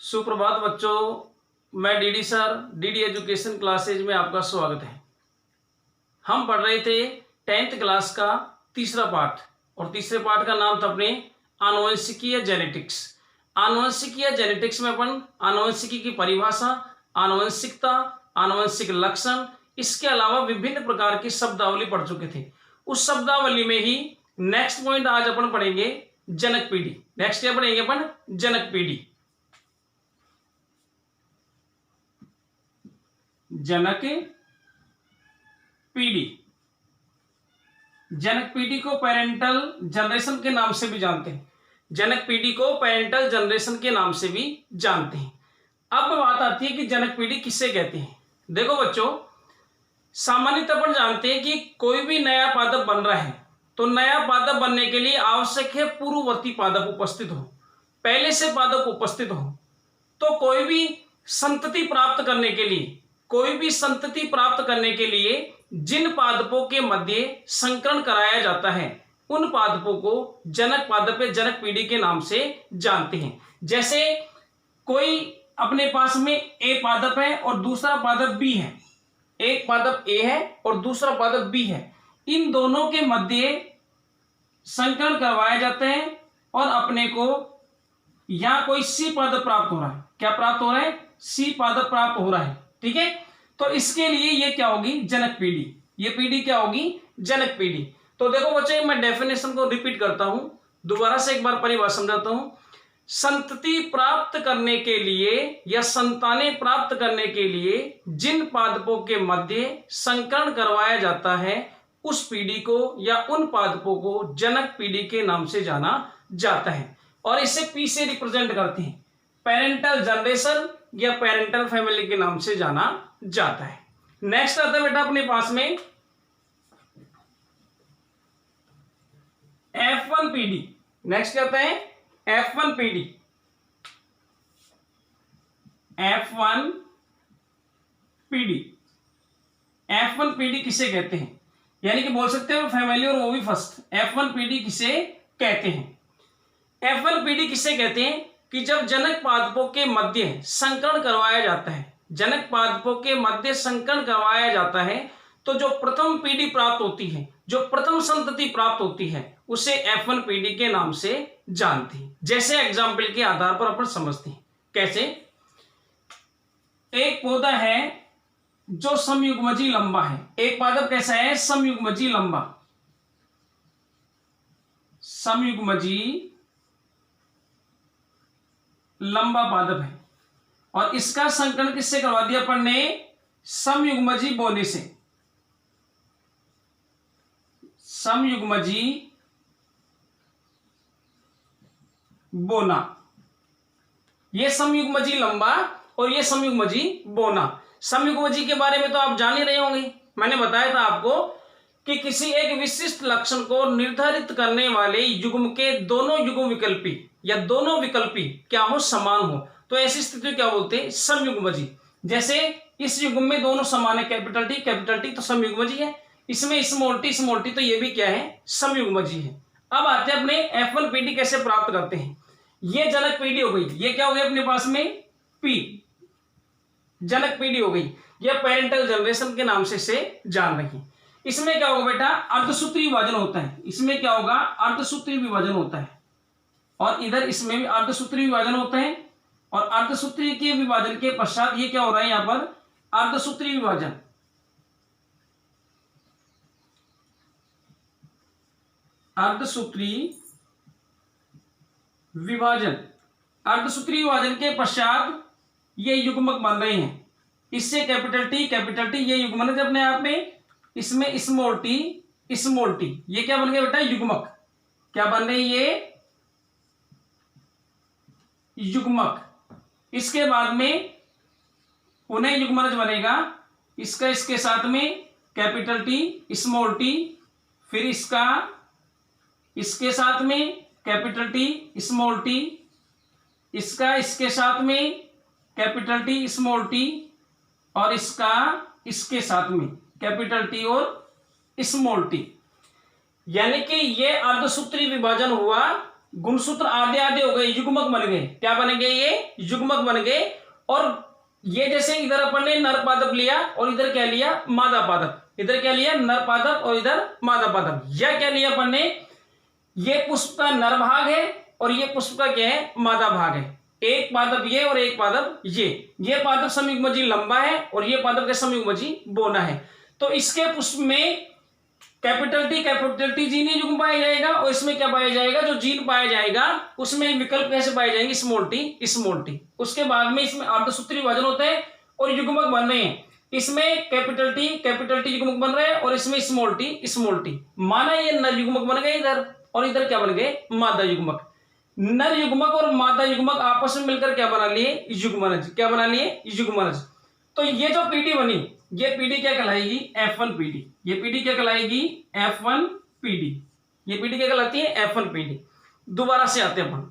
सुप्रभात बच्चों, मैं DD sir DD education classes में आपका स्वागत है। हम पढ़ रहे थे 10th क्लास का तीसरा पार्ट और तीसरे पार्ट का नाम था अपने आनुवंशिकीय जेनेटिक्स। आनुवंशिकीय जेनेटिक्स में अपन आनुवंशिकी की परिभाषा, आनुवंशिकता, आनुवंशिक लक्षण, इसके अलावा विभिन्न प्रकार की शब्दावली पढ़ चुके थे। उस शब्दावली में ही नेक्स्ट पॉइंट आज अपन पढ़ेंगे जनक पीढ़ी। नेक्स्ट क्या पढ़ेंगे अपन? जनक पीढ़ी। जनक पीढ़ी। जनक पीढ़ी को पेरेंटल जनरेशन के नाम से भी जानते हैं। जनक पीढ़ी को पेरेंटल जनरेशन के नाम से भी जानते हैं। अब बात आती है कि जनक पीढ़ी किसे कहते हैं। देखो बच्चों, सामान्यतः अपन जानते हैं कि कोई भी नया पादप बन रहा है तो नया पादप बनने के लिए आवश्यक है पूर्ववर्ती पादप उपस्थित हो, पहले से पादप उपस्थित हो। तो कोई भी संतति प्राप्त करने के लिए जिन पादपों के मध्य संकरण कराया जाता है उन पादपों को जनक पादप या जनक पीढ़ी के नाम से जानते हैं। जैसे कोई अपने पास में ए पादप है और दूसरा पादप बी है, एक पादप ए है और दूसरा पादप बी है, इन दोनों के मध्य संकरण करवाया जाता है और अपने को यहां कोई सी पादप प्राप्त हो रहा है। क्या प्राप्त हो रहा है? सी पादप प्राप्त हो रहा है। ठीक है, तो इसके लिए ये क्या होगी? जनक पीढ़ी। ये पीढ़ी क्या होगी? जनक पीढ़ी। तो देखो बच्चे, मैं डेफिनेशन को रिपीट करता हूं, दोबारा से एक बार परिभाषा समझाता हूं। संतति प्राप्त करने के लिए या संतानें प्राप्त करने के लिए जिन पादपों के मध्य संकरण करवाया जाता है उस पीढ़ी को या उन पादपों को जनक पीढ़ी के नाम से जाना जाता है और इसे पी से रिप्रेजेंट करते हैं। पेरेंटल जनरेशन या पेरेंटल फैमिली के नाम से जाना जाता है। नेक्स्ट आता है बेटा अपने पास में F1 पीढ़ी। नेक्स्ट क्या आता है? F1 पीढ़ी। F1 पीढ़ी। F1 पीढ़ी किसे कहते हैं? यानी कि बोल सकते हो फैमिली और वो भी फर्स्ट। F1 पीढ़ी किसे कहते हैं? F1 पीढ़ी किसे कहते हैं कि जब जनक पादपों के मध्य संकरण करवाया जाता है, जनक पादपों के मध्य संकरण करवाया जाता है तो जो प्रथम पीढ़ी प्राप्त होती है, जो प्रथम संतति प्राप्त होती है, उसे F1 पीढ़ी के नाम से जानते हैं। जैसे एग्जाम्पल के आधार पर अपन समझते हैं। कैसे? एक पौधा है जो समयुग्मजी लंबा है। एक पादप कैसा है? समयुग्मजी लंबा। समयुग्मजी लंबा पादप है और इसका संकरण किससे करवा दिया अपन ने? समयुग्मजी बोने से। समयुग्मजी बोना। ये समयुग्मजी लंबा और ये समयुग्मजी बोना। समयुग्मजी के बारे में तो आप जान ही रहे होंगे। मैंने बताया था आपको कि किसी एक विशिष्ट लक्षण को निर्धारित करने वाले युग्म के दोनों युग्म विकल्पी या दोनों विकल्पी क्या हो? समान हो, तो ऐसी स्थिति क्या बोलते हैं? समयुग्मजी। जैसे इस युग्म में दोनों समान है, कैपिटल टी तो समयुग्मजी है। इसमें स्मॉल टी तो ये भी क्या है? समयुग्मजी है। अब आते हैं अपने F1 पीढ़ी कैसे प्राप्त करते हैं। ये जनक पीढ़ी हो गई। ये क्या हो गया अपने पास में? पी, जनक पीढ़ी हो गई। यह पेरेंटल जनरेशन के नाम से जान रही। इसमें क्या होगा बेटा? अर्धसूत्री विभाजन होता है। इसमें क्या होगा? अर्धसूत्री विभाजन होता है और इधर इसमें भी अर्धसूत्री विभाजन होता है और अर्धसूत्री के विभाजन के पश्चात ये क्या हो रहा है? यहां पर अर्धसूत्री विभाजन। अर्धसूत्री विभाजन। अर्धसूत्री विभाजन के पश्चात ये युग्मक बन रहे हैं। इससे कैपिटल टी ये युग्मन है अपने आप में। इसमें स्मॉल टी, ये क्या बन गया बेटा? युग्मक। क्या बन रहे? ये युग्मक। इसके बाद में उन्हें युग्मनज बनेगा। इसका इसके साथ में कैपिटल टी, स्मॉल टी, फिर इसका इसके साथ में कैपिटल टी, स्मॉल टी, इसका इसके साथ में कैपिटल टी, स्मॉल टी और इसका इसके साथ में कैपिटल टी और स्मॉल टी। यानी कि ये अर्धसूत्री विभाजन हुआ गुणसूत्र आधे आधे हो गए, युग्मक बन गए। क्या बन गए? ये युग्मक बन गए। और ये जैसे इधर अपन ने नर पादप लिया और इधर क्या लिया? मादा पादप। इधर क्या लिया? नर पादप और इधर मादा पादप। यह क्या लिया अपन ने? ये पुष्प का नर भाग है और ये पुष्प का क्या है? मादा भाग है। एक पादप ये और एक पादप ये पादप समयुग्मजी लंबा है और ये पादप का समयुग्मजी बोना है। तो इसके पुष्प में कैपिटल टी जीन युग्म पाया जाएगा और इसमें क्या पाया जाएगा? जो जीन पाया जाएगा उसमें विकल्प कैसे पाए जाएंगे? Small T. उसके बाद में इसमें अर्धसूत्री विभाजन होता है और युग्मक बन रहे हैं। इसमें कैपिटल टी युग्मक बन रहे हैं और इसमें स्मॉल टी। माना ये नर युग्मक बन गए इधर और इधर क्या बन गए? मादा युग्मक। नर युग्मक और मादा युग्मक आपस में मिलकर क्या बना लिए? युग्मनज। क्या बना लिए? युग्मनज। तो ये जो पीडी बनी, ये पीडी क्या कहलाएगी? F1 PD. ये पीडी क्या कहलाएगी? F1 PD. ये पीडी क्या कहलाती है? F1 PD. दोबारा से आते हैं अपन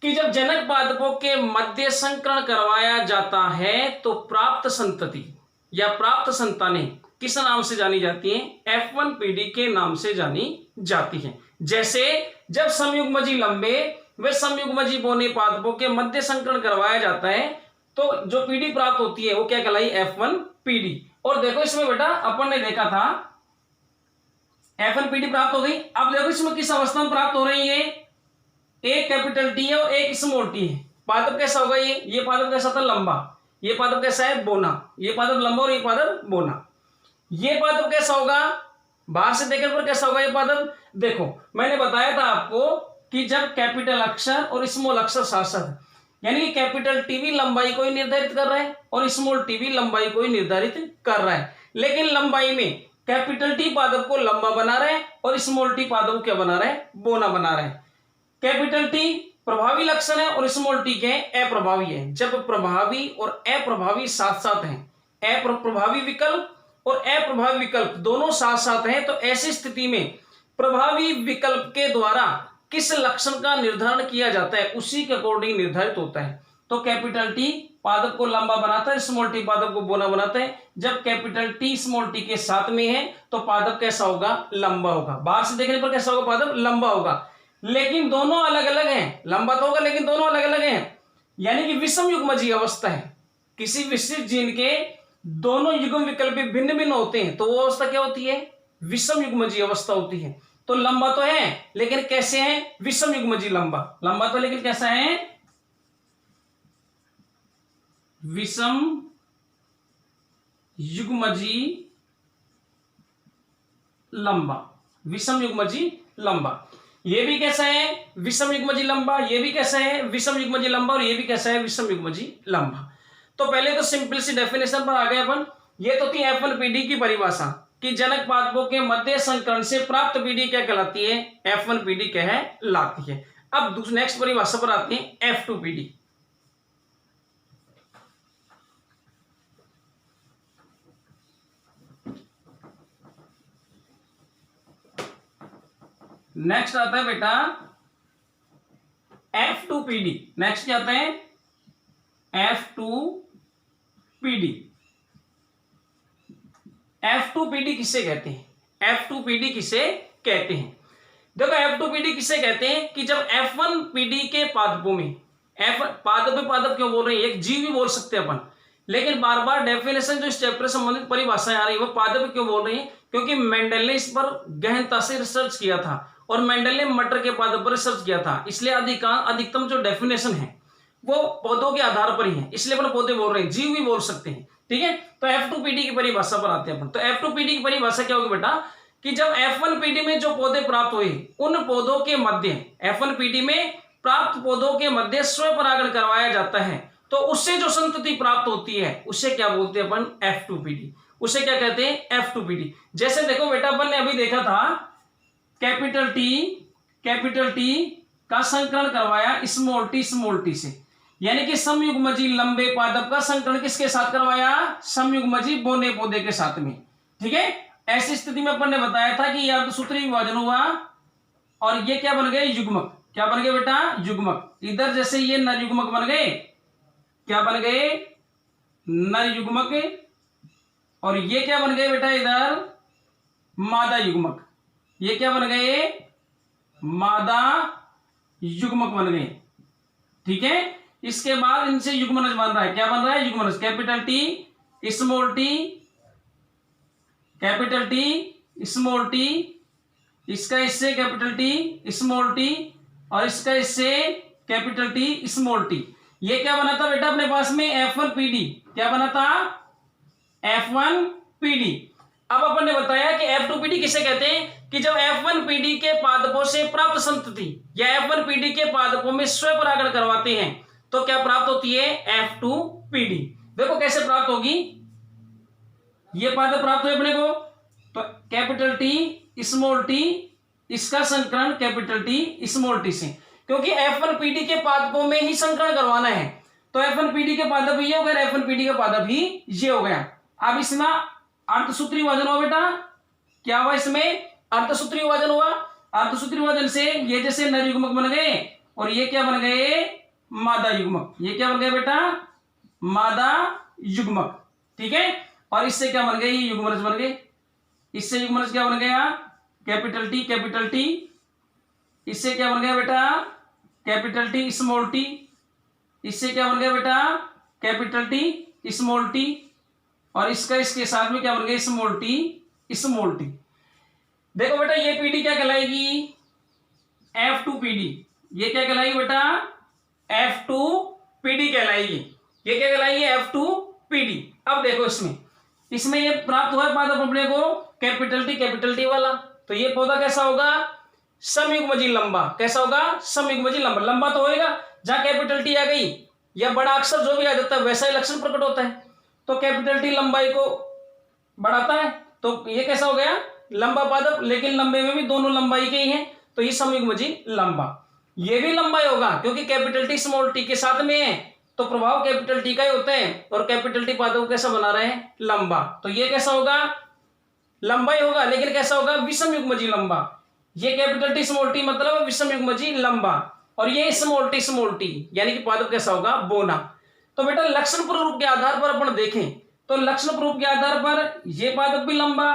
कि जब जनक पादपों के मध्य संकरण करवाया जाता है तो प्राप्त संतति या प्राप्त संतानें किस नाम से जानी जाती हैं? F1 पीडी के नाम से जानी जाती हैं। जैसे जब समयुग्मजी लंबे व समयुग्मजी बोने पादपों के मध्य संकरण करवाया जाता है तो जो पीडी प्राप्त होती है वो क्या कहलाई? F1 PD. और देखो इसमें बेटा अपन ने देखा था F1 पीडी प्राप्त हो गई। अब देखो इसमें किस अवस्था में प्राप्त हो रही है? एक कैपिटल टी है और एक स्मॉल टी है। पादप कैसा होगा? ये पादप कैसा था? लंबा। ये पादप कैसा है? बोना। ये पादप लंबा और ये पादप बोना। ये पादप कैसा होगा? बाहर से देखने पर कैसा होगा ये पादप? देखो मैंने बताया था आपको कि जब कैपिटल अक्षर और स्मॉल अक्षर साथ साथ, यानी कि कैपिटल टी भी लंबाई को ही निर्धारित कर रहा है और स्मॉल टी भी लंबाई को ही निर्धारित कर रहा है, लेकिन लंबाई में कैपिटल टी पादप को लंबा बना रहा है और स्मॉल टी पादप को क्या बना रहा है? बोना बना रहा है। कैपिटल टी प्रभावी लक्षण है और स्मॉल टी क्या है? अप्रभावी है। जब प्रभावी और अप्रभावी साथ साथ हैं, अप्रभावी विकल्प और अप्रभावी विकल्प दोनों साथ साथ हैं, तो ऐसी स्थिति में प्रभावी विकल्प के द्वारा किस लक्षण का निर्धारण किया जाता है उसी के अकॉर्डिंग निर्धारित होता है। तो कैपिटल टी पादप को लंबा बनाता है, स्मॉल टी पादप को बोना बनाता है। जब कैपिटल टी स्मॉल टी के साथ में है तो पादप कैसा होगा? लंबा होगा। बाहर से देखने पर कैसा होगा? पादप लंबा होगा, लेकिन दोनों अलग अलग हैं। लंबा तो होगा लेकिन दोनों अलग अलग हैं, यानी कि विषम युग्मजीय अवस्था है। किसी विशिष्ट जीन के दोनों युग्म विकल्प भिन्न भिन्न होते हैं तो वो अवस्था क्या होती है? विषम युग्मजीय अवस्था होती है। तो लंबा तो है लेकिन कैसे है? विषम युग्मजीय लंबा तो लेकिन कैसा है? विषम युग्मजीय लंबा। ये भी कैसा है? विषम युग्मजीय लंबा। ये भी कैसा है? विषम युग्मजीय लंबा। और ये भी कैसा है? विषम युग्मजीय लंबा। तो पहले तो सिंपल सी डेफिनेशन पर आ गए अपन। ये तो थी F1 पीडी की परिभाषा कि जनक पादपों के मध्य संकरण से प्राप्त पीडी क्या कहलाती है? F1 पीडी कहलाती है। अब नेक्स्ट परिभाषा पर आते हैं F2 पीडी। नेक्स्ट आता है बेटा F2 पीडी। नेक्स्ट क्या आता है? F2 PD. F2 पीडी किसे कहते हैं? F2 पीडी किसे कहते हैं? देखो F2 पीडी किसे कहते हैं कि जब F1 पीडी के पादपों में, पादप क्यों बोल रहे हैं? एक जीव भी बोल सकते हैं अपन, लेकिन बार बार डेफिनेशन जो इस चैप्टर से संबंधित परिभाषाएं आ रही है वो पादप क्यों बोल रहे हैं? क्योंकि मेंडल ने इस पर गहनता से रिसर्च किया था और मेंडल ने मटर के पादप पर रिसर्च किया था, इसलिए अधिकतम जो डेफिनेशन है वो पौधों के आधार पर ही है, इसलिए अपन पौधे बोल रहे हैं, जीव भी बोल सकते हैं। ठीक है, तो F2 पीडी की परिभाषा पर आते हैं अपन। तो F2 पीडी की परिभाषा क्या होगी बेटा कि जब F1 पीडी में जो पौधे प्राप्त हुए उन पौधों के मध्य, F1 पीडी में प्राप्त पौधों के मध्य स्वपरागण करवाया जाता है तो उससे जो संतति प्राप्त होती है उसे क्या बोलते हैं अपन? F2 PD. उसे क्या कहते हैं? F2 PD. जैसे देखो बेटा अपन ने अभी देखा था कैपिटल टी का संकरण करवाया स्मॉल टी से, यानी कि समयुग्मजीय लंबे पादप का संकरण किसके साथ करवाया? समयुग्मजीय बोने पौधे के साथ में। ठीक है, ऐसी स्थिति में अपन ने बताया था कि यह अर्धसूत्री विभाजन हुआ और ये क्या बन गए? युग्मक। क्या बन गए बेटा? युग्मक। इधर जैसे ये नर युग्मक बन गए, क्या बन गए? नर युग्मक। और ये क्या बन गए बेटा? इधर मादा युग्मक। ये क्या बन गए? मादा युग्मक बन गए। ठीक है, इसके बाद इनसे युग्मनज बन रहा है। क्या बन रहा है? युग्मनज। Capital T small T, capital T small T, इसका इससे कैपिटल टी स्मॉल टी, और इसका इससे कैपिटल टी स्मॉल टी। ये क्या बना था बेटा अपने पास में? F1PD। क्या बना था? F1PD। अब अपन ने बताया कि F2PD किसे कहते हैं कि जब F1PD के पादपों से प्राप्त संतति या F1PD के पादपों में स्वपरागण करवाते हैं तो क्या प्राप्त होती है? F2PD। देखो कैसे प्राप्त होगी। ये पादप प्राप्त हुए अपने को, तो कैपिटल टी स्मॉल टी, इसका संकरण कैपिटल टी स्मॉल टी से, क्योंकि F1PD के पादपों में ही संकरण करवाना है। तो F1PD के पादप ये हो गया, F1PD का पादप ही ये हो गया। अब इसमें अर्धसूत्री विभाजन हुआ बेटा। क्या हुआ इसमें? अर्धसूत्री विभाजन हुआ। अर्धसूत्री विभाजन से ये जैसे नर युग्मक बन गए और ये क्या बन गए? मादा युग्मक। ये क्या बन गया बेटा? मादा युग्मक। ठीक है, और इससे क्या बन गए? युग्मनज बन गए। इससे युग्मनज क्या बन गया? Capital T, capital T. इससे क्या बन गया बेटा? Capital T small T. इससे क्या बन गया बेटा? कैपिटल टी स्मॉल टी, और इसका इसके साथ में क्या बन गया? Small T small T. देखो बेटा ये पीडी क्या कहलाएगी? F2PD। ये क्या कहलाएगी बेटा? F2PD कहलाएगी। ये क्या कहलाएगी? F2PD। अब देखो इसमें ये प्राप्त हुआ है पादप अपने को कैपिटल टी वाला, तो ये पौधा कैसा होगा? समयुग्मजी लंबा। कैसा होगा? समयुग्मजी लंबा। लंबा तो होएगा, जहां कैपिटल टी आ गई या बड़ा अक्षर जो भी आ जाता है वैसा ही लक्षण प्रकट होता है। तो कैपिटल टी लंबाई को बढ़ाता है, तो ये कैसा हो गया? लंबा पादप, लेकिन लंबे में भी दोनों लंबाई के ही हैं, तो ये समयुग्मजी लंबा। ये भी लंबाई होगा क्योंकि कैपिटल टी स्मॉल टी के साथ में है, तो प्रभाव कैपिटल टी का ही होता है, और कैपिटल टी पादप कैसा बना रहे हैं? लंबा। तो ये कैसा होगा? लंबाई होगा, लेकिन कैसा होगा? विषम युग्मजी लंबा। ये कैपिटल टी स्मॉल टी मतलब विषम युग्मजी लंबा, और ये स्मॉल टी यानी कि पादप कैसा होगा? बोना। तो बेटा लक्षण प्रारूप के आधार पर अपन देखें तो लक्षण प्रारूप के आधार पर ये पादप भी लंबा,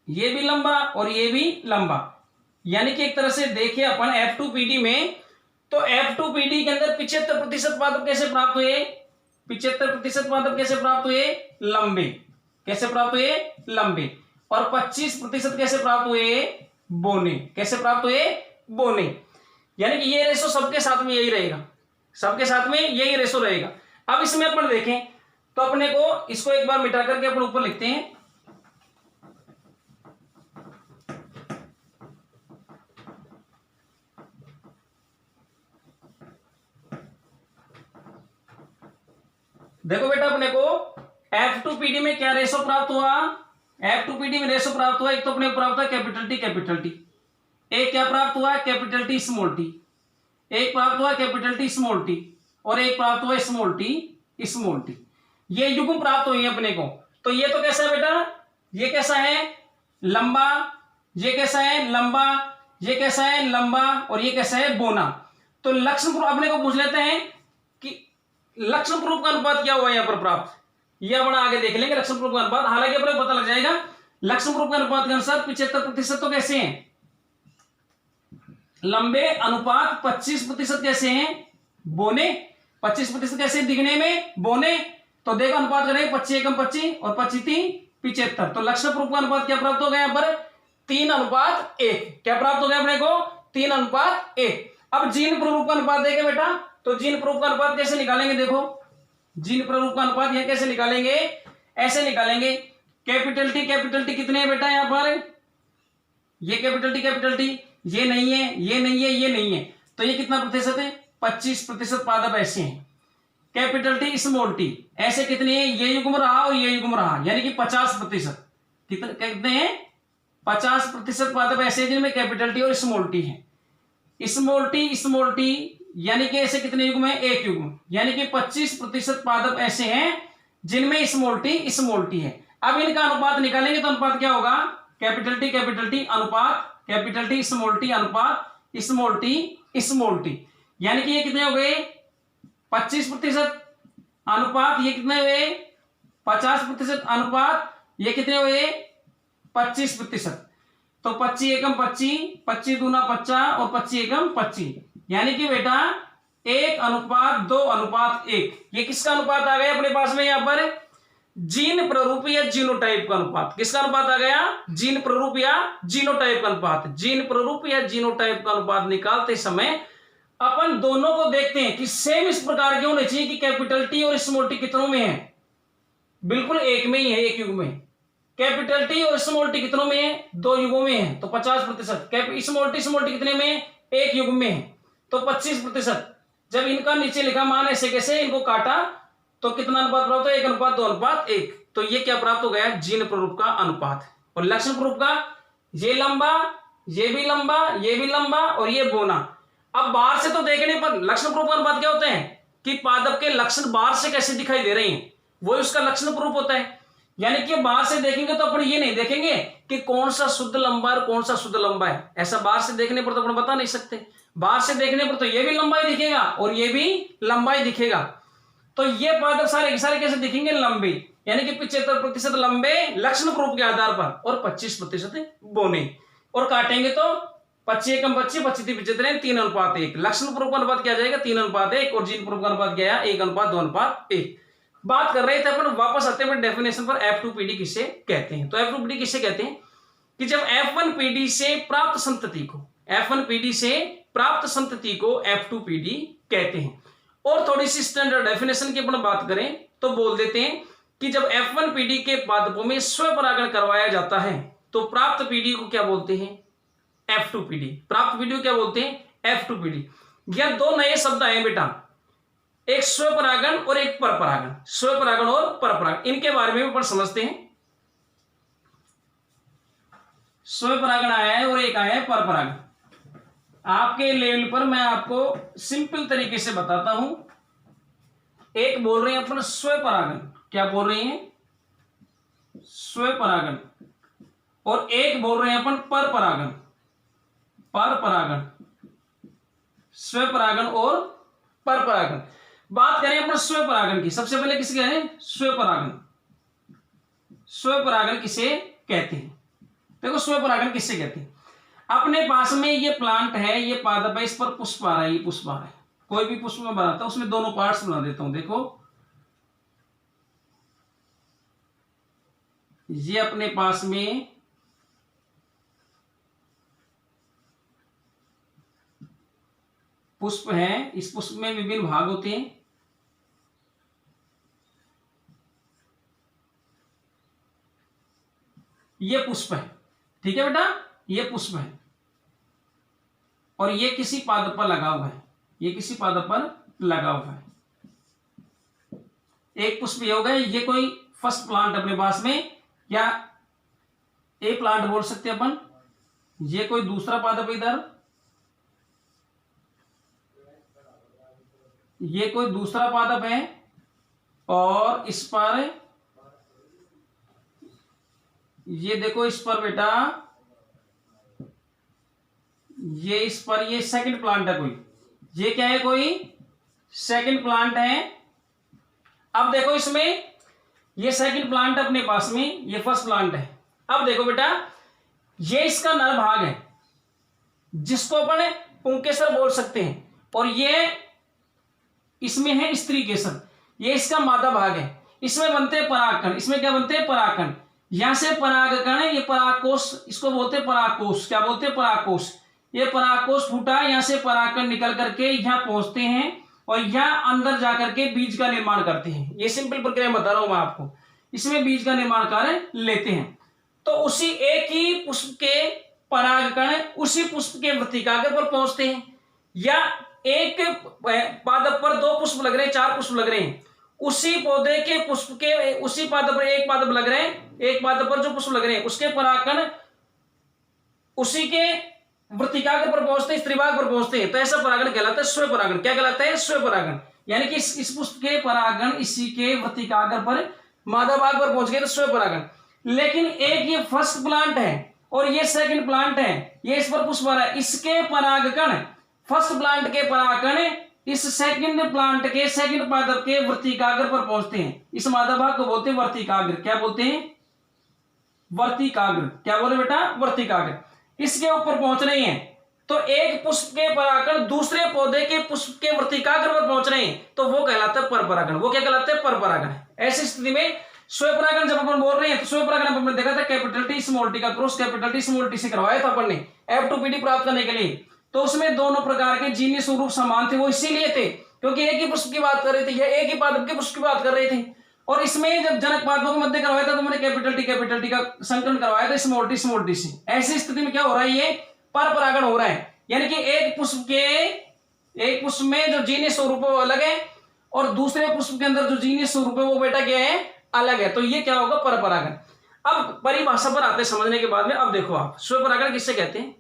ये भी लंबा और ये भी लंबा। यानी कि एक तरह से देखें अपन F2PD में, तो F2PD के अंदर 75% पादप कैसे प्राप्त हुए? 75% पादप कैसे प्राप्त हुए? लंबे। कैसे प्राप्त हुए? लंबे। और 25% कैसे प्राप्त हुए? बोने। कैसे प्राप्त हुए? बोने। यानी कि ये रेशो सबके साथ में यही रहेगा, सबके साथ में यही रेशो रहेगा। अब इसमें अपन देखें तो अपने को इसको एक बार मिटा करके अपन ऊपर लिखते हैं। देखो बेटा अपने को F2PD में क्या रेशो प्राप्त हुआ? F2PD में रेशो प्राप्त हुआ, एक तो अपने को प्राप्त हुआ कैपिटल टी। एक क्या प्राप्त हुआ? Capital T small T. एक प्राप्त हुआ कैपिटल टी स्मॉल टी, और एक प्राप्त हुआ स्मॉल टी। ये युग्म प्राप्त हुई है अपने को। तो ये तो कैसा है बेटा? ये कैसा है? लंबा। ये कैसा है? लंबा। ये कैसा है? लंबा। और ये कैसा है? बोना। तो लक्षण अपने को पूछ लेते हैं कि लक्षण प्रारूप का अनुपात क्या हुआ यहाँ पर प्राप्त। यह बड़ा आगे देख लेंगे लक्षण प्रारूप का अनुपात, हालांकि अपने को पता लग जाएगा लक्षण प्रारूप का अनुपात के अनुसार 75% तो कैसे हैं? लंबे। अनुपात 25% कैसे हैं? बोने। 25% कैसे दिखने में? बोने। तो देखो अनुपात करेंगे 25 एकम 25 और 25 3 75। तो लक्षण प्रारूप का अनुपात क्या प्राप्त हो गया यहाँ पर? 3:1। क्या प्राप्त हो गया अपने को? 3:1। अब जीन प्रारूप का अनुपात देखें बेटा, तो जीन प्रारूप का अनुपात कैसे निकालेंगे? देखो जीन प्रारूप का अनुपात यह कैसे निकालेंगे? ऐसे निकालेंगे। कैपिटल टी कितने हैं बेटा यहाँ पर? ये कैपिटल टी ये नहीं है, ये नहीं है, ये नहीं है, तो ये कितना प्रतिशत है? 25% पादप ऐसे हैं। कैपिटल टी स्मॉल टी ऐसे कितने हैं? ये युग्म रहा और ये युग्म रहा, यानी कि 50%। कितने हैं? 50% पादप ऐसे जिनमें कैपिटल टी और स्मॉल टी है। स्मॉल टी यानी कि ऐसे कितने युग्म है? एक युग्म, यानी कि 25% पादप ऐसे हैं जिनमें स्मॉल टी है। अब इनका अनुपात निकालेंगे तो अनुपात क्या होगा? कैपिटल टी अनुपात कैपिटल टी अनुपात स्मॉल टी, यानी कि ये कितने हो गए? 25% अनुपात ये कितने हुए? 50% अनुपात ये कितने हुए? 25%। तो 25 एकम 25, 25 दूना 50 और 25 एकम 25, यानी कि बेटा 1:2:1। ये किसका अनुपात आ गया अपने पास में यहां पर? जीन प्ररूप या जीनोटाइप का अनुपात। किसका अनुपात आ गया? जीन प्ररूप या जीनोटाइप का अनुपात। जीन प्ररूप या जीनोटाइप का अनुपात निकालते समय अपन दोनों को देखते हैं कि सेम इस प्रकार के होने चाहिए कि कैपिटल टी और स्मॉल टी कितनों में है? बिल्कुल एक में ही है, एक युग में। कैपिटल टी और स्मॉल टी कितनों में है? 2 युगों में है, तो 50%। स्मॉल टी कितने में है? 1 युग में है, तो 25%। जब इनका नीचे लिखा मान ऐसे कैसे इनको काटा तो कितना अनुपात प्राप्त हो? 1:2:1। तो ये क्या प्राप्त हो गया? जीन प्ररूप का अनुपात। और लक्षण प्ररूप का, ये लंबा, ये भी लंबा, ये भी लंबा और ये बोना। अब बाहर से तो देखने पर लक्षण प्ररूप का अनुपात क्या होते हैं कि पादप के लक्षण बाहर से कैसे दिखाई दे रहे हैं, वही उसका लक्षण प्ररूप होता है। यानी कि बाहर से देखेंगे तो अपन ये नहीं देखेंगे कि कौन सा शुद्ध लंबा और कौन सा शुद्ध लंबा है। ऐसा बाहर से देखने पर तो अपन बता नहीं सकते। बाहर से देखने पर तो ये भी लंबाई दिखेगा और ये भी लंबाई दिखेगा। तो ये पादप सारे के सारे कैसे दिखेंगे? लंबे, यानी कि 75% लंबे लक्षण प्ररूप के आधार पर और 25% बोने। और काटेंगे तो 25 एकम 25, 25 75, 3:1। लक्षण प्ररूप का अनुपात क्या जाएगा? 3:1। और जीन प्ररूप का अनुपात क्या है? 1:2:1। बात कर रहे थे अपन, वापस आते हैं डेफिनेशन पर। F2PD किसे कहते हैं? तो F2PD किसे कहते हैं कि जब F1PD से प्राप्त संतति को, F1PD से प्राप्त संतति को F2PD कहते हैं। और थोड़ी सी स्टैंडर्ड डेफिनेशन की अपन बात करें तो बोल देते हैं कि जब F1PD के पादपों में स्वपरागण करवाया जाता है तो प्राप्त पीढ़ी को क्या बोलते हैं? F2PD। प्राप्त पीढ़ी को क्या बोलते हैं? F2PD। यह 2 नए शब्द आए बेटा, एक स्वपरागण और एक परपरागण। स्वपरागण और परपरागण, इनके बारे में अपन समझते हैं। स्वपरागण आया है और एक आया है परपरागण। आपके लेवल पर मैं आपको सिंपल तरीके से बताता हूं। एक बोल रहे हैं अपन स्वपरागण, क्या बोल रहे हैं? स्वपरागण। और एक बोल रहे हैं अपन परपरागण। परपरागण, स्वपरागण और परपरागण। बात करें अपन स्वपरागण की, सबसे पहले किसे कहते हैं? स्वपरागण। स्वपरागण किसे कहते हैं? देखो स्वपरागण किससे कहते हैं? अपने पास में ये प्लांट है, ये पादप है, इस पर पुष्प आ रहा है, ये पुष्प आ रहा है। कोई भी पुष्प में बनाता हूं उसमें दोनों पार्ट्स बना देता हूं। देखो ये अपने पास में पुष्प है, इस पुष्प में विभिन्न भाग होते हैं। ये पुष्प है, ठीक है बेटा, ये पुष्प है और ये किसी पादप पर लगा हुआ है। ये किसी पादप पर लगा हुआ है। एक पुष्प ये हो गया। ये कोई फर्स्ट प्लांट अपने पास में, या ए प्लांट बोल सकते हैं अपन। ये कोई दूसरा पादप, इधर ये कोई दूसरा पादप है और इस पर ये देखो, इस पर बेटा ये इस पर ये सेकंड प्लांट है कोई। ये क्या है? कोई सेकंड प्लांट है। अब देखो इसमें ये सेकंड प्लांट अपने पास में, ये फर्स्ट प्लांट है। अब देखो बेटा, ये इसका नर भाग है जिसको अपन पुंकेसर बोल सकते हैं, और ये इसमें है स्त्री केसर, ये इसका मादा भाग है। इसमें बनते हैं परागकण। इसमें क्या बनते हैं? परागकण। यहां से परागकण, ये परागकोश, इसको बोलते हैं परागकोश। क्या बोलते हैं? परागकोश। ये परागकोश फूटा, यहां से परागकण निकल करके यहां पहुंचते हैं और यहां अंदर जाकर के बीज का निर्माण करते हैं। ये सिंपल प्रक्रिया बता रहा हूं मैं आपको। इसमें बीज का निर्माण कार्य लेते हैं। तो उसी एक ही पुष्प के परागकण उसी पुष्प के वृत्तिकाग्र पर पहुंचते हैं, या एक पादप पर 2 पुष्प लग रहे हैं, 4 पुष्प लग रहे हैं, उसी पौधे के पुष्प के उसी पादप पर एक पादप लग रहे हैं, एक पादप पर जो पुष्प लग रहे हैं उसके परागकण उसी के वृत्तिकाग्र पर पहुंचते हैं, स्त्रीभाग पर पहुंचते हैं। तो ऐसा परागण कहलाता है स्वपरागण। क्या कहलाता है? स्वपरागण। यानी कि इस पुष्प के परागण इसी के वृत्तिकाग्र पर मादा भाग पर पहुंच गए तो स्वपरागण। लेकिन एक ये फर्स्ट प्लांट है और ये सेकंड प्लांट है, ये इस पर पुष्प आ रहा है, इसके परागकण फर्स्ट प्लांट के परागकण इस सेकंड प्लांट के सेकंड पादप के वृत्तिकाग्र पर पहुंचते हैं। इस मादा भाग को बोलते हैं वर्तिकाग्र। क्या बोलते हैं? वर्तिकाग्र। क्या बोले बेटा? वर्तिकाग्र। इसके ऊपर पहुंच रही हैं, तो एक पुष्प के परागकण दूसरे पौधे के पुष्प के वर्तिकाग्र पर पहुंच रहे हैं, तो वो कहलाता है परपरागण। वो क्या कहलाता है? परपरागण। ऐसी स्थिति में स्वपरागण जब अपन बोल रहे हैं तो स्वपरागण अपन देखा था कैपिटल टी स्मॉल टी का cross capital T small T से करवाया था अपन ने F2PD प्राप्त करने के लिए। तो उसमें दोनों प्रकार के जीन्य स्वरूप समान थे, वो इसीलिए थे क्योंकि एक ही पुष्प की बात कर रहे थे, यह एक ही पादप के पुष्प की बात कर रहे थे। और इसमें जब जनक पादपों के मध्य करवाया था तो मैंने कैपिटल टी का संकलन करवाया था स्मॉल टी से। ऐसी स्थिति में क्या हो रहा है? ये परपरागण हो रहा है, यानी कि एक पुष्प में जो जीन्य स्वरूप है वो अलग है और दूसरे पुष्प के अंदर जो जीन्य स्वरूप है वो बेटा क्या है? अलग है। तो ये क्या होगा? परपरागण। अब परिभाषा पर आते समझने के बाद में, अब देखो आप स्वपरागण किससे कहते हैं?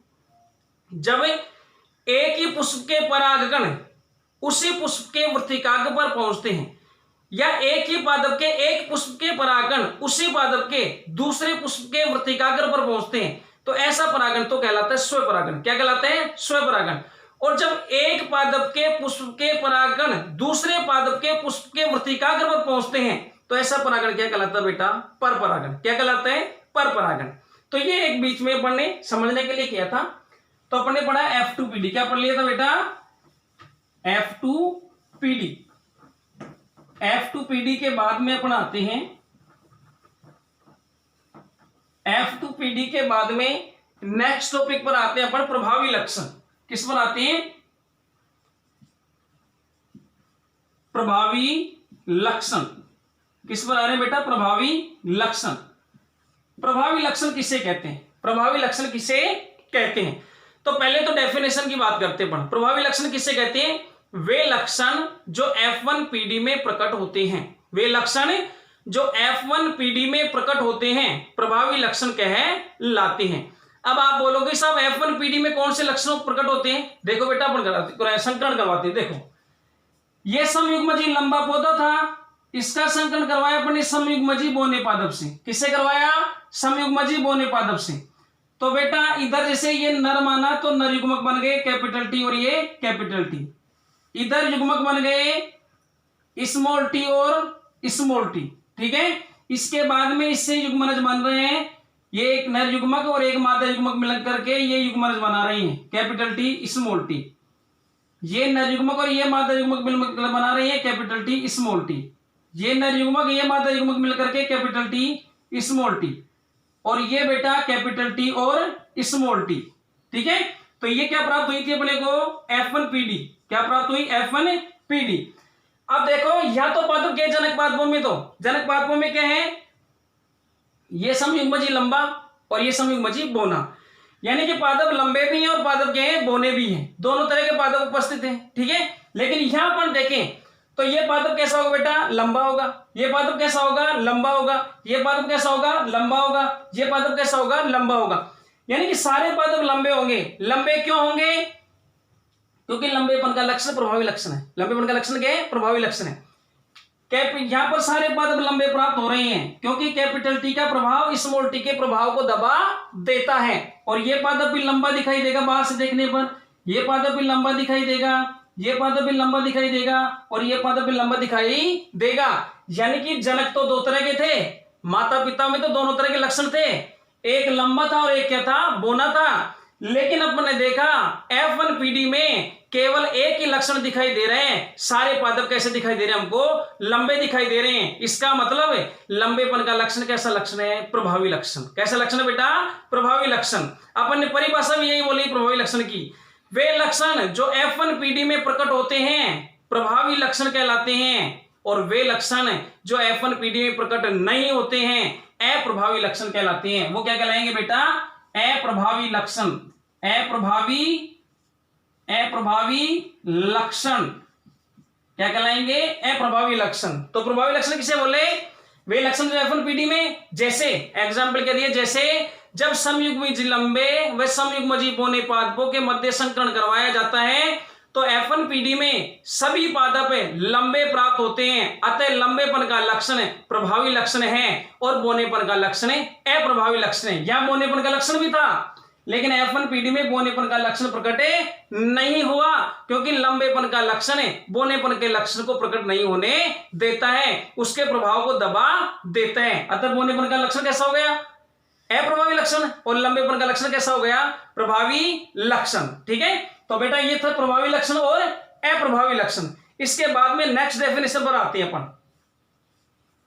जब एक ही पुष्प के परागकण उसी पुष्प के वर्तिकाग्र पर पहुंचते हैं, या एक ही पादप के एक पुष्प के परागकण उसी पादप के दूसरे पुष्प के वर्तिकाग्र पर पहुंचते हैं, तो ऐसा परागण तो कहलाता है स्वपरागण। क्या कहलाता है? स्वपरागण। और जब एक पादप के पुष्प के परागकण दूसरे पादप के पुष्प के वर्तिकाग्र पर पहुंचते हैं, तो ऐसा परागण क्या कहलाता है बेटा? परपरागण। क्या कहलाता है? परपरागण। तो ये एक बीच में अपन ने समझने के लिए किया था। तो अपन ने पढ़ा F2PD। क्या पढ़ लिया था बेटा? F2PD। F2PD के बाद में अपन आते हैं, F2PD के बाद में नेक्स्ट टॉपिक पर आते हैं अपन प्रभावी लक्षण। किस पर आते हैं? प्रभावी लक्षण। किस पर आ रहे हैं बेटा? प्रभावी लक्षण। प्रभावी लक्षण किसे कहते हैं? प्रभावी लक्षण किसे कहते हैं? तो पहले तो डेफिनेशन की बात करते हैं। प्रभावी लक्षण किसे कहते हैं? वे लक्षण जो F1PD में प्रकट होते हैं, वे लक्षण जो F1PD में प्रकट होते हैं प्रभावी लक्षण कहलाते हैं। अब आप बोलोगे साहब F1PD में कौन से लक्षण प्रकट होते हैं? देखो बेटा अपन संकरण करवाते हैं। देखो ये समयुग्मजी लंबा पौधा था, इसका संकलन करवाया अपन ने समयुग्मजी बोने पादप से। किससे करवाया? समयुग्मजी बोने पादप से। तो बेटा इधर जैसे ये नर माना तो नर युग्मक बन गए कैपिटल टी और ये कैपिटल टी, इधर युग्मक बन गए स्मॉल टी और स्मॉल टी। ठीक है, इसके बाद में इससे युग्मनज बन रहे हैं, ये एक नर युग्मक और एक मादा युग्मक मिलकर करके ये युग्मनज बना रही हैं कैपिटल टी स्मॉल टी। ये नर युग्मक और ये मादा युग्मक मिलकर बना रही है कैपिटल टी स्मॉल टी। ये नर युग्मक ये मादा युग्मक मिलकर के कैपिटल टी स्मॉल टी, और ये बेटा कैपिटल टी और स्मॉल टी। ठीक है, तो ये क्या प्राप्त हुई थी अपने को? F1PD। क्या प्राप्त हुई? F1PD। अब देखो यह तो पादप के जनक पादपों में, तो जनक पादपों में क्या है? ये समयुग्मजी लंबा और ये समयुग्मजी बोना, यानी कि पादप लंबे भी हैं और पादप के हैं बोने भी हैं, दोनों तरह के पादप उपस्थित हैं। ठीक है, लेकिन यहां पर देखें तो ये पादप कैसा होगा बेटा? लंबा होगा। ये पादप कैसा होगा? लंबा होगा। ये पादप कैसा होगा? लंबा होगा। ये पादप कैसा होगा? लंबा होगा। यानी कि सारे पादप लंबे होंगे। लंबे क्यों होंगे? क्योंकि लंबेपन का लक्षण प्रभावी लक्षण है। लंबेपन का लक्षण क्या है? प्रभावी लक्षण है। यहां पर सारे पादप लंबे प्राप्त हो रहे हैं क्योंकि कैपिटल टी का प्रभाव स्मॉल टी के प्रभाव को दबा देता है, और ये पादप भी लंबा दिखाई देगा बाहर से देखने पर। ये पादप भी लंबा दिखाई देगा, ये पादप भी लंबा दिखाई देगा, और ये पादप भी लंबा दिखाई देगा। यानी कि जनक तो दो तरह के थे, माता पिता में तो दोनों तरह के लक्षण थे, एक लंबा था और एक क्या था? बोना था। लेकिन अपन ने देखा F1PD में केवल एक ही लक्षण दिखाई दे रहे हैं। सारे पादप कैसे दिखाई दे रहे हैं? हमको लंबे दिखाई दे रहे हैं। इसका मतलब लंबेपन का लक्षण कैसा लक्षण है? प्रभावी लक्षण। कैसा लक्षण है बेटा? प्रभावी लक्षण। अपन ने परिभाषा भी यही बोली प्रभावी लक्षण की। वे लक्षण जो F1PD में प्रकट होते हैं प्रभावी लक्षण कहलाते हैं, और वे लक्षण जो F1PD में प्रकट नहीं होते हैं अप्रभावी लक्षण कहलाते हैं। वो क्या कहलाएंगे बेटा? अप्रभावी लक्षण। अप्रभावी लक्षण क्या कहलाएंगे? अप्रभावी लक्षण। तो प्रभावी लक्षण किसे बोले? वे लक्षण जो F1PD में, जैसे एग्जाम्पल क्या दिए, जैसे जब समयुग्मजी लंबे व समयुग्मजी बोने पादपों के मध्य संकरण करवाया जाता है तो F1PD में सभी पादप लंबे प्राप्त होते हैं, अतः लंबेपन का लक्षण प्रभावी लक्षण है और बोनेपन का लक्षण अप्रभावी लक्षण है। यहां बोनेपन का लक्षण भी था, लेकिन F1PD में बोनेपन का लक्षण प्रकट नहीं हुआ क्योंकि लंबेपन का लक्षण बोनेपन के लक्षण को प्रकट नहीं होने देता है, उसके प्रभाव को दबा देता है। अतः बोनेपन का लक्षण कैसा हो गया? अप्रभावी लक्षण, और लंबेपन का लक्षण कैसा हो गया? प्रभावी लक्षण। ठीक है, तो बेटा ये था प्रभावी लक्षण और अप्रभावी लक्षण। इसके बाद में नेक्स्ट डेफिनेशन पर आते हैं अपन,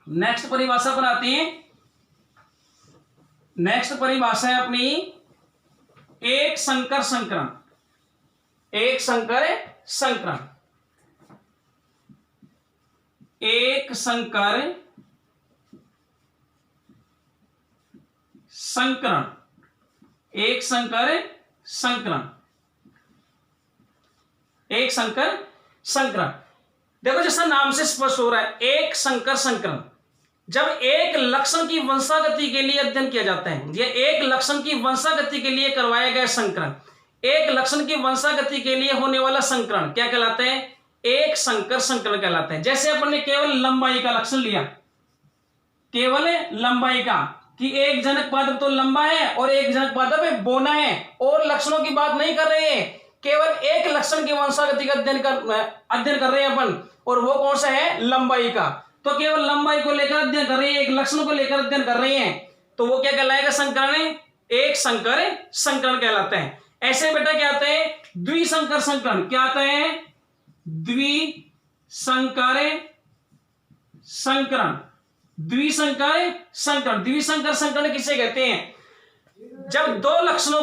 नेक्स्ट परिभाषा पर आते हैं। नेक्स्ट परिभाषा है अपनी एक संकर संकरण। एक संकर संकरण, एक संकर संकरण, एक संकर संकरण, एक संकर संकरण। देखो जैसा नाम से स्पष्ट हो रहा है, एक संकर संकरण, जब एक लक्षण की वंशागति के लिए अध्ययन किया जाता है, यह एक लक्षण की वंशागति के लिए करवाया गया संकरण, एक लक्षण की वंशागति के लिए होने वाला संकरण क्या कहलाता है? एक संकर संकरण कहलाता है। जैसे अपन ने केवल लंबाई का लक्षण लिया, केवल लंबाई का, कि एक जनक पादप तो लंबा है और एक जनक पादप बौना है, और लक्षणों की बात नहीं कर रहे हैं, केवल एक लक्षण की वंशागति का अध्ययन कर रहे हैं अपन, और वो कौन सा है? लंबाई का। तो केवल लंबाई को लेकर अध्ययन कर रहे हैं, एक लक्षण को लेकर अध्ययन कर रहे हैं, तो वो क्या कहलाएगा? संकरण, एक संकर संकरण कहलाता है। ऐसे बेटा क्या आता है? द्विसंकर संकरण। क्या आता है? द्विसंकर संकरण। द्विसंकर संकरण, द्विसंकर संकरण किसे कहते हैं? जब दो लक्षणों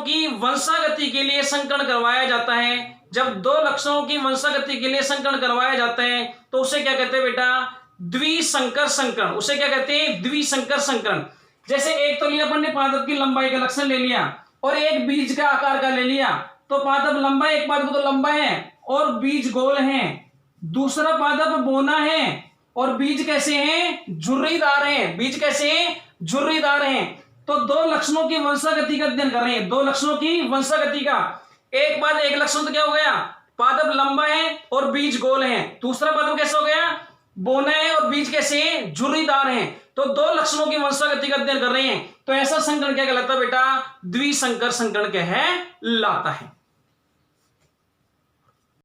की वंशागति के लिए संकरण करवाया जाता है, जब दो लक्षणों की वंशागति के लिए संकरण करवाया जाता है, तो उसे क्या कहते हैं बेटा? द्विसंकर संकरण। उसे क्या कहते हैं? द्विसंकर संकरण। जैसे एक तो लिया अपन ने पादप की लंबाई का लक्षण ले लिया, और एक बीज का आकार का ले लिया, तो पादप लंबा है, एक पादप तो लंबा है और बीज गोल है, दूसरा पादप बौना है और बीज कैसे हैं? झुर्रीदार हैं। बीज कैसे हैं? झुर्रीदार हैं। तो दो लक्षणों की वंशागति का अध्ययन कर रहे हैं, दो लक्षणों की वंशागति का। एक बाद एक लक्षण तो क्या हो गया? पादप लंबा है और बीज गोल है। दूसरा पादप कैसा हो गया? बौना है और बीज कैसे हैं? झुर्रीदार हैं। तो दो लक्षणों की वंशागति का अध्ययन कर रहे हैं, तो ऐसा संकरण क्या कहलाता है बेटा? द्विसंकर संकरण कहलाता है।